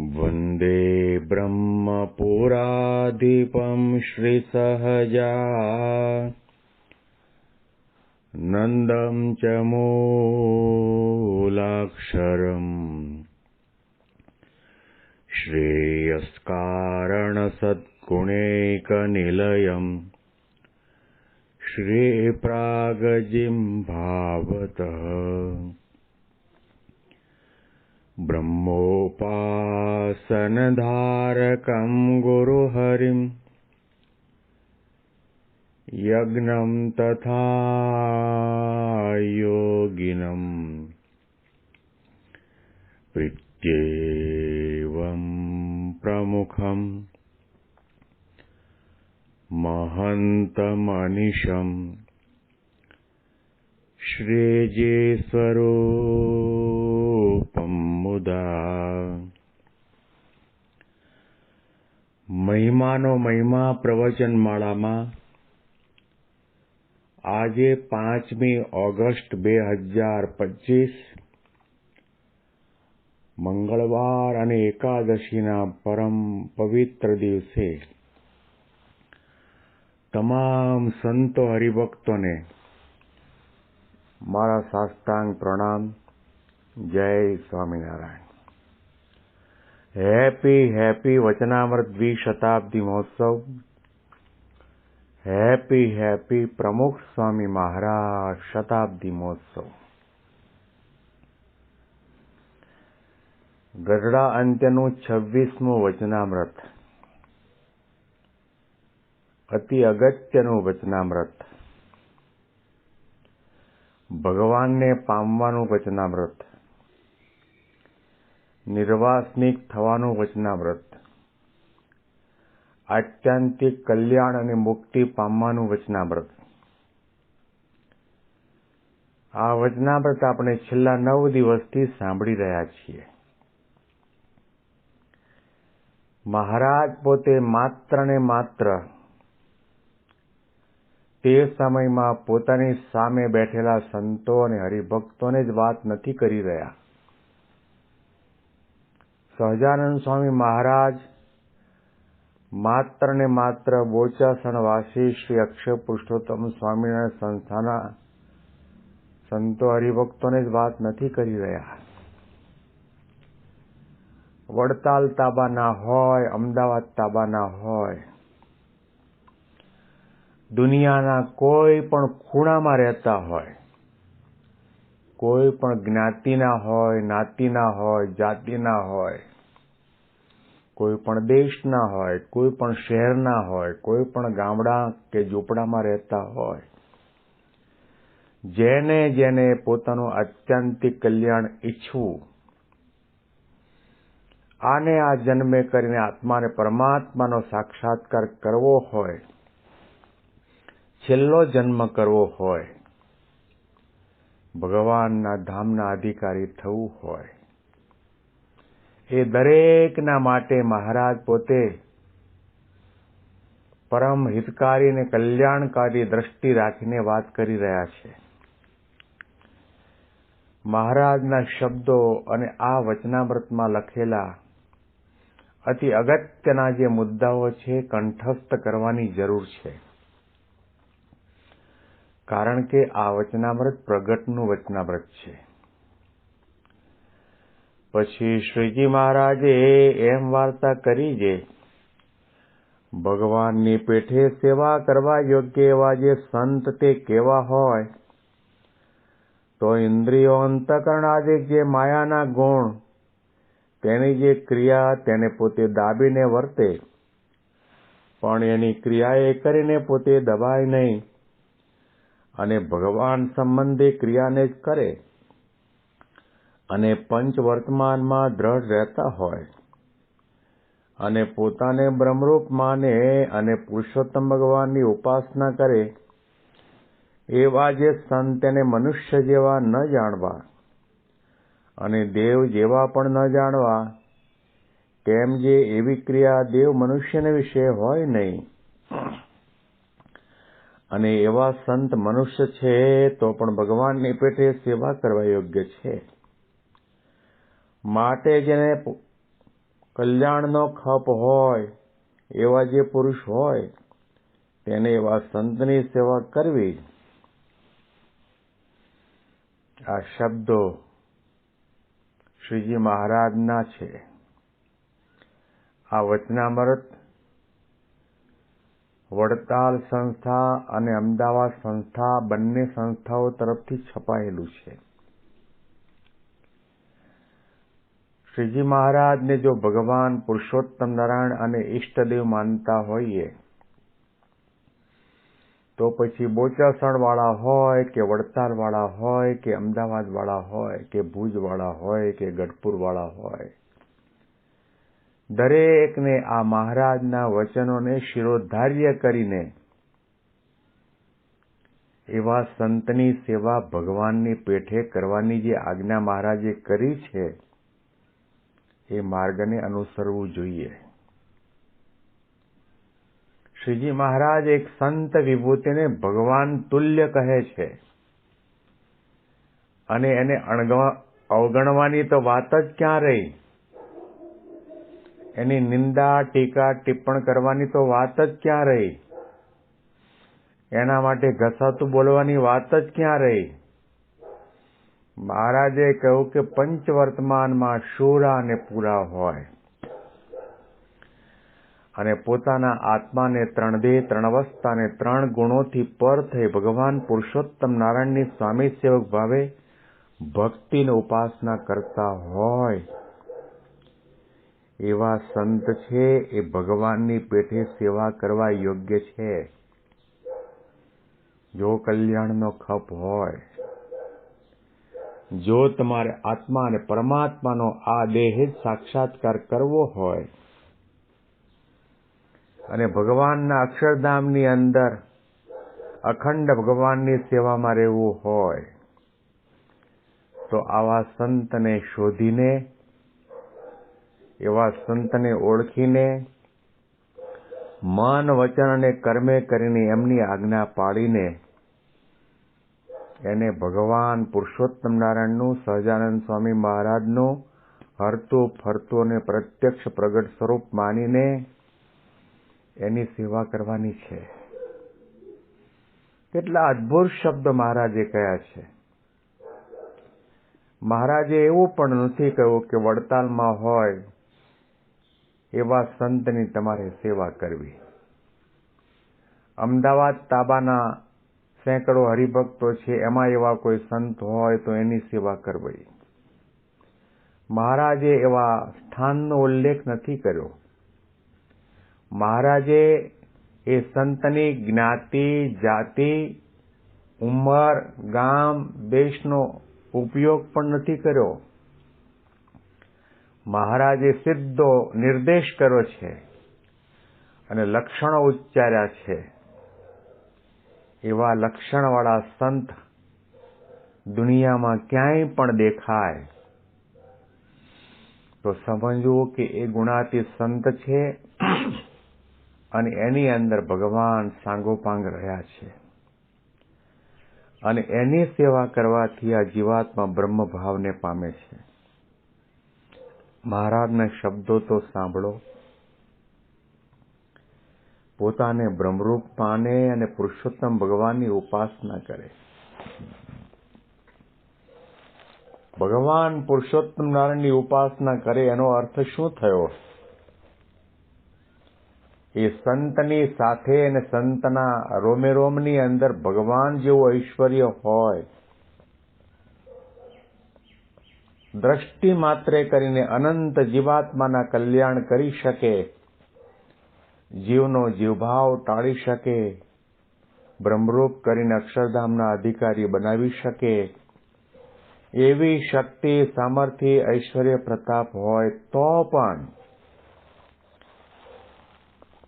वन्दे ब्रह्मपुराधिपं श्रीसहजानन्दं च मूलाक्षरम् श्रेयस्कारणसद्गुणैकनिलयम् श्रीप्रागजिह्वावतः ब्रह्मोपासनधारकं गुरुहरिं यज्ञं तथा योगिनं प्रीत्येवं प्रमुखं महन्तमनिशं श्रीजेस्वरूपं मुदा મહિમાનો મહિમા પ્રવચનમાળામાં આજે 5મી ઓગસ્ટ 2025 મંગળવાર અને એકાદશીના પરમ પવિત્ર દિવસે તમામ સંતો હરિભક્તોને મારા સાષ્ટાંગ પ્રણામ. જય સ્વામિનારાયણ. હેપી વચનામૃત દ્વિશતાબ્દી મહોત્સવ. હેપી પ્રમુખ સ્વામી મહારાજ શતાબ્દી મહોત્સવ. ગઢડા અંત્યનું 26મું વચનામૃત, અતિ અગત્યનું વચનામૃત, ભગવાનને પામવાનું વચનામૃત, નિર્વાસનિક થવાનું વચનામૃત, આત્યંતિક કલ્યાણ અને મુક્તિ પામવાનું વચનામૃત. આ વચનામૃત આપણે છેલ્લા 9 દિવસથી સાંભળી રહ્યા છીએ. મહારાજ પોતે માત્ર ને માત્ર તે સમયમાં પોતાની સામે બેઠેલા સંતો અને હરિભક્તોને જ વાત નથી કરી રહ્યા. સહજાનંદ સ્વામી મહારાજ માત્ર ને માત્ર બોચાસણવાસી શ્રી અક્ષર પુરુષોત્તમ સ્વામિનારાયણ સંસ્થાના સંતો હરિભક્તોને જ વાત નથી કરી રહ્યા. વડતાલ તાબાના હોય, અમદાવાદ તાબાના હોય, દુનિયાના કોઈ પણ ખૂણામાં રહેતા હોય, કોઈ પણ જ્ઞાતિના હોય, નાતિના હોય, જાતિના હોય, કોઈ પણ દેશના હોય, કોઈ પણ શહેરના હોય, કોઈ પણ ગામડા કે ઝૂંપડામાં રહેતા હોય, જેને પોતાનું આત્યંતિક કલ્યાણ ઈચ્છવું, આને આ જન્મે કરીને આત્માને પરમાત્માનો સાક્ષાત્કાર કરવો હોય, છેલ્લો જન્મ કરવો હોય, ભગવાનના ધામના અધિકારી થવું હોય, એ દરેકના માટે મહારાજ પોતે પરમ હિતકારી અને કલ્યાણકારી દ્રષ્ટિ રાખીને વાત કરી રહ્યા છે. મહારાજના શબ્દો અને આ વચનામૃતમાં લખેલા અતિ અગત્યના જે મુદ્દાઓ છે કંઠસ્થ કરવાની જરૂર છે. કારણ કે આ વચનામૃત પ્રગટનું વચનામૃત છે. પછી શ્રીજી મહારાજે એમ વાર્તા કરી જે ભગવાનની પેઠે સેવા કરવા યોગ્ય એવા જે સંત તે કેવા હોય, તો ઇન્દ્રિયો અંતઃકરણ આદિ જે માયાના ગુણ, તેની જે ક્રિયા તેને પોતે દાબીને વર્તે, પણ એની ક્રિયા એ કરીને પોતે દબાય નહીં અને ભગવાન સંબંધી ક્રિયાને જ કરે અને પંચ વર્તમાનમાં દ્રઢ રહેતા હોય અને પોતાને બ્રહ્મરૂપ માને અને પુરુષોત્તમ ભગવાનની ઉપાસના કરે, એવા જે સંત તેને મનુષ્ય જેવા ન જાણવા અને દેવ જેવા પણ ન જાણવા, કેમ જે એવી ક્રિયા દેવ મનુષ્યને વિશે હોય નહીં, અને એવા સંત મનુષ્ય છે તો પણ ભગવાનની પેઠે સેવા કરવા યોગ્ય છે. માટે જેને કલ્યાણનો ખપ હોય એવા જે પુરુષ હોય તેને એવા સંતની સેવા કરવી. આ શબ્દો શ્રીજી મહારાજના છે. આ વચનામૃત વડતાલ સંસ્થા અને અમદાવાદ સંસ્થા બંને સંસ્થાઓ તરફથી છપાયેલું છે. શ્રીજી મહારાજને જો ભગવાન પુરુષોત્તમ નારાયણ અને ઈષ્ટદેવ માનતા હોઈએ તો પછી બોચાસણવાળા હોય કે વડતાલવાળા હોય કે અમદાવાદવાળા હોય કે ભુજવાળા હોય કે ગઢપુરવાળા હોય, દરેકને આ મહારાજના વચનોને શિરોધાર્ય કરીને એવા સંતની સેવા ભગવાનની પેઠે કરવાની જે આજ્ઞા મહારાજે કરી છે એ માર્ગને અનુસરવું જોઈએ. શ્રીજી મહારાજ એક સંત વિભૂતિને ભગવાન તુલ્ય કહે છે અને એને અવગણવાની તો વાત જ ક્યાં રહી. એની નિંદા ટીકા ટિપ્પણ કરવાની તો વાત જ ક્યાં રહી. એના માટે ઘસાતું બોલવાની વાત જ ક્યાં રહી. મહારાજે કહ્યું કે પંચવર્તમાનમાં શુરા અને પૂરા હોય અને પોતાના આત્માને ત્રણ દેહ ત્રણ અવસ્થા અને ત્રણ ગુણોથી પર થઈ ભગવાન પુરુષોત્તમ નારાયણની સ્વામી સેવક ભાવે ભક્તિની ઉપાસના કરતા હોય એવા સંત છે એ ભગવાનની પેઠે સેવા કરવા યોગ્ય છે. જો કલ્યાણનો ખપ હોય, જો તમારે આત્મા અને પરમાત્માનો આ દેહ જ સાક્ષાત્કાર કરવો હોય અને ભગવાનના અક્ષરધામની અંદર અખંડ ભગવાનની સેવામાં રહેવું હોય તો આવા સંતને શોધીને, એવા સંતને ઓળખીને મન વચન અને કર્મે કરીને એમની આજ્ઞા પાડીને એને ભગવાન પુરુષોત્તમ નારાયણનું સહજાનંદ સ્વામી મહારાજનું હરતું ફરતું અને પ્રત્યક્ષ પ્રગટ સ્વરૂપ માનીને એની સેવા કરવાની છે. કેટલા અદ્ભુત શબ્દ મહારાજે કહ્યા છે. મહારાજે એવું પણ નથી કહ્યું કે વડતાલમાં હોય એવા સંતની તમારે સેવા કરવી. અમદાવાદ તાબાના સેંકડો હરિભક્તો છે, એમાં એવા કોઈ સંત હોય તો એની સેવા કરવી. મહારાજે એવા સ્થાનનો ઉલ્લેખ નથી કર્યો. મહારાજે એ સંતની જ્ઞાતિ, જાતિ, ઉંમર, ગામ, દેશનો ઉપયોગ પણ નથી કર્યો. મહારાજે સીધો નિર્દેશ કર્યો છે અને લક્ષણો ઉચ્ચાર્યા છે. એવા લક્ષણવાળા સંત દુનિયામાં ક્યાંય પણ દેખાય તો સમજવું કે એ ગુણાતીત સંત છે અને એની અંદર ભગવાન સાંગોપાંગ રહ્યા છે અને એની સેવા કરવાથી આ જીવાત્મા બ્રહ્મ ભાવને પામે છે. મહારાજના શબ્દો તો સાંભળો. પોતાને બ્રહ્મરૂપ માને અને પુરુષોત્તમ ભગવાનની ઉપાસના કરે. ભગવાન પુરુષોત્તમ નારાયણની ઉપાસના કરે એનો અર્થ શું થયો? એ સંતની સાથે અને સંતના રોમે રોમની અંદર ભગવાન જેવું ઐશ્વર્ય હોય, દ્રષ્ટિ માત્રે કરીને અનંત જીવાત્માના કલ્યાણ કરી શકે, જીવનો જીવભાવ ટાળી શકે, બ્રહ્મરૂપ કરીને અક્ષરધામના અધિકારી બનાવી શકે, એવી શક્તિ, સામર્થ્ય, ઐશ્વર્ય, પ્રતાપ હોય તો પણ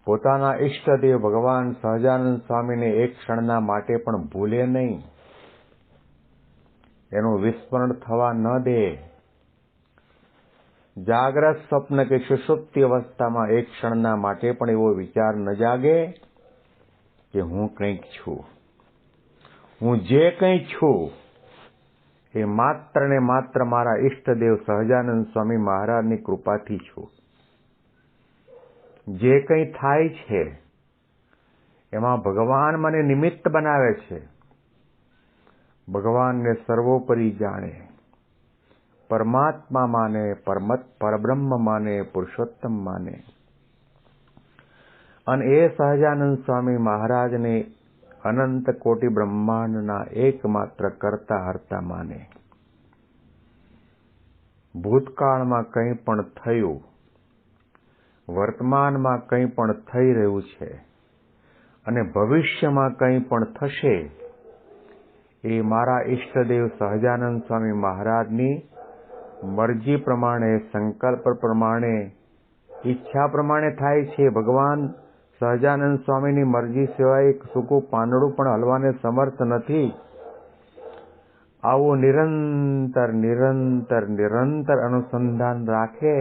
પોતાના ઈષ્ટદેવ ભગવાન સહજાનંદ સ્વામીને એક ક્ષણના માટે પણ ભૂલે નહીં, એનું વિસ્મરણ થવા ન દે. જાગ્રત સ્વપ્ન કે સુષુપ્તિ અવસ્થામાં એક ક્ષણના માટે પણ એવો વિચાર ન જાગે કે હું કંઈક છું. હું જે કંઈ છું એ માત્ર ને માત્ર મારા ઈષ્ટદેવ સહજાનંદ સ્વામી મહારાજની કૃપાથી છું. જે કંઈ થાય છે એમાં ભગવાન મને નિમિત્ત બનાવે છે. ભગવાનને સર્વોપરી જાણે, પરમાત્મા માને, પરબ્રહ્મ માને, પુરુષોત્તમ માને. અને એ સહજાનંદ સ્વામી મહારાજને અનંત કોટી બ્રહ્માંડના એકમાત્ર કરતા હર્તા માને. ભૂતકાળમાં કંઈ પણ થયું, વર્તમાનમાં કંઈ પણ થઈ રહ્યું છે અને ભવિષ્યમાં કંઈ પણ થશે, એ મારા ઈષ્ટદેવ સહજાનંદ સ્વામી મહારાજની મરજી પ્રમાણે, સંકલ્પ પ્રમાણે, ઈચ્છા પ્રમાણે થાય છે. ભગવાન સહજાનંદ સ્વામીની મરજી સિવાય એક સૂકું પાંદડું પણ હલવાને સમર્થ નથી. આવું નિરંતર નિરંતર નિરંતર અનુસંધાન રાખે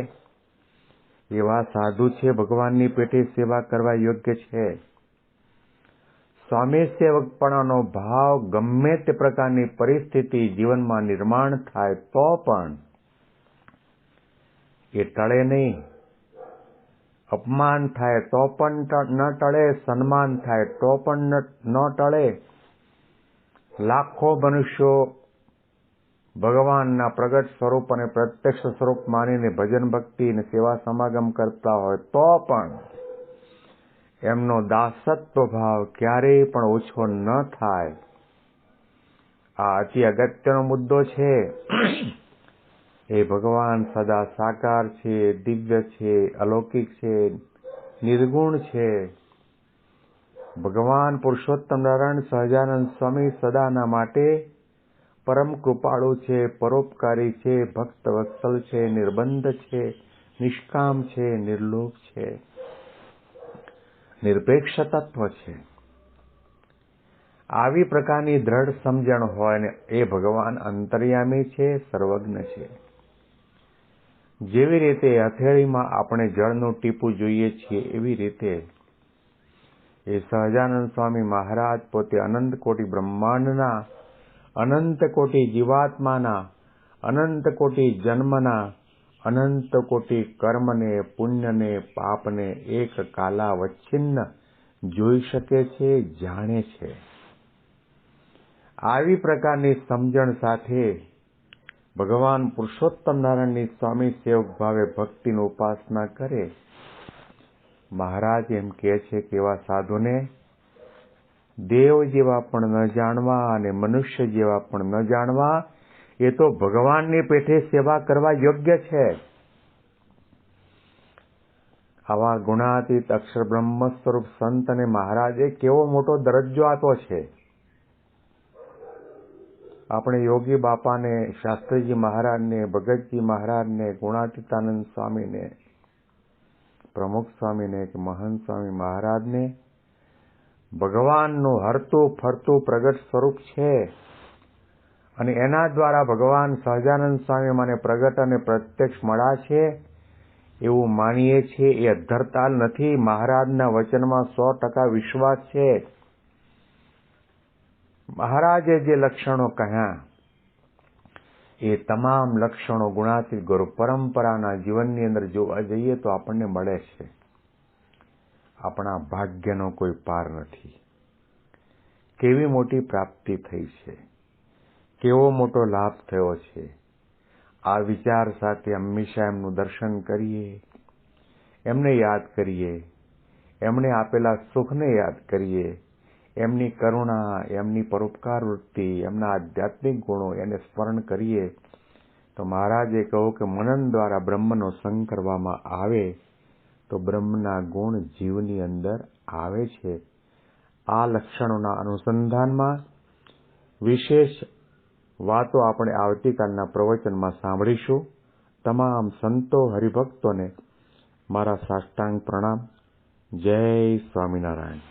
એવા સાધુ છે, ભગવાનની પેટે સેવા કરવા યોગ્ય છે. સ્વામી સેવકપણાનો ભાવ ગમે તે પ્રકારની પરિસ્થિતિ જીવનમાં નિર્માણ થાય તો પણ એ ટળે નહીં. અપમાન થાય તો પણ ન ટળે, સન્માન થાય તો પણ ન ટળે. લાખો મનુષ્યો ભગવાનના પ્રગટ સ્વરૂપ અને પ્રત્યક્ષ સ્વરૂપ માનીને ભજન ભક્તિ અને સેવા સમાગમ કરતા હોય તો પણ એમનો દાસત્વ ભાવ ક્યારેય પણ ઓછો ન થાય. આ અતિ અગત્યનો મુદ્દો છે. એ ભગવાન સદા સાકાર છે, દિવ્ય છે, અલૌકિક છે, નિર્ગુણ છે. ભગવાન પુરુષોત્તમ નારાયણ સહજાનંદ સ્વામી સદાના માટે પરમ કૃપાળુ છે, પરોપકારી છે, ભક્ત વત્સલ છે, નિર્બંધ છે, નિષ્કામ છે, નિર્લોભ છે, નિરપેક્ષ તત્વ છે. આવી પ્રકારની દ્રઢ સમજણ હોય ને એ ભગવાન અંતર્યામી છે, સર્વજ્ઞ છે. જેવી રીતે હથેળીમાં આપણે જળનું ટીપું જોઈએ છીએ એવી રીતે એ સહજાનંદ સ્વામી મહારાજ પોતે અનંત કોટી બ્રહ્માંડના, અનંત કોટી જીવાત્માના, અનંત કોટી જન્મના, અનંત કોટી કર્મને, પુણ્યને, પાપને એક કાલાવચ્છિન્ન જોઈ શકે છે, જાણે છે. આવી પ્રકારની સમજણ સાથે ભગવાન પુરુષોત્તમ નારાયણની સ્વામી સેવક ભાવે ભક્તિની ઉપાસના કરે. મહારાજ એમ કહે છે કે એવા સાધુને દેવ જેવા પણ ન જાણવા અને મનુષ્ય જેવા પણ ન જાણવા, એ તો ભગવાનની પેઠે સેવા કરવા યોગ્ય છે. આવા ગુણાતીત અક્ષર બ્રહ્મ સ્વરૂપ સંતને મહારાજે કેવો મોટો દરજ્જો આપ્યો છે. આપણે યોગી બાપાને, શાસ્ત્રીજી મહારાજને, ભગતજી મહારાજને, ગુણાતીતાનંદ સ્વામીને, પ્રમુખ સ્વામીને કે મહંત સ્વામી મહારાજને ભગવાનનું હરતું ફરતું પ્રગટ સ્વરૂપ છે અને એના દ્વારા ભગવાન સહજાનંદ સ્વામી મને પ્રગટ અને પ્રત્યક્ષ મળ્યા છે એવું માનીએ છીએ. એ અધ્ધરતાલ નથી. મહારાજના વચનમાં 100% વિશ્વાસ છે. મહારાજે જે લક્ષણો કહ્યા એ તમામ લક્ષણો ગુણાતીત ગુરુ પરંપરાના જીવનની અંદર જોવા જઈએ તો આપણને મળે છે. આપણા ભાગ્યનો કોઈ પાર નથી. કેવી મોટી પ્રાપ્તિ થઈ છે, કેવો મોટો લાભ થયો છે. આ વિચાર સાથે હંમેશા એમનું દર્શન કરીએ, એમને યાદ કરીએ, એમણે આપેલા સુખને યાદ કરીએ, એમની કરુણા, એમની પરોપકાર વૃત્તિ, એમના આધ્યાત્મિક ગુણો એને સ્મરણ કરીએ તો મહારાજે કહ્યું કે મનન દ્વારા બ્રહ્મનો સંગ કરવામાં આવે તો બ્રહ્મના ગુણ જીવની અંદર આવે છે. આ લક્ષણોના અનુસંધાનમાં વિશેષ વાતો આપણે આવતીકાલના પ્રવચનમાં સાંભળીશું. તમામ સંતો હરિભક્તોને મારા સાષ્ટાંગ પ્રણામ. જય સ્વામિનારાયણ.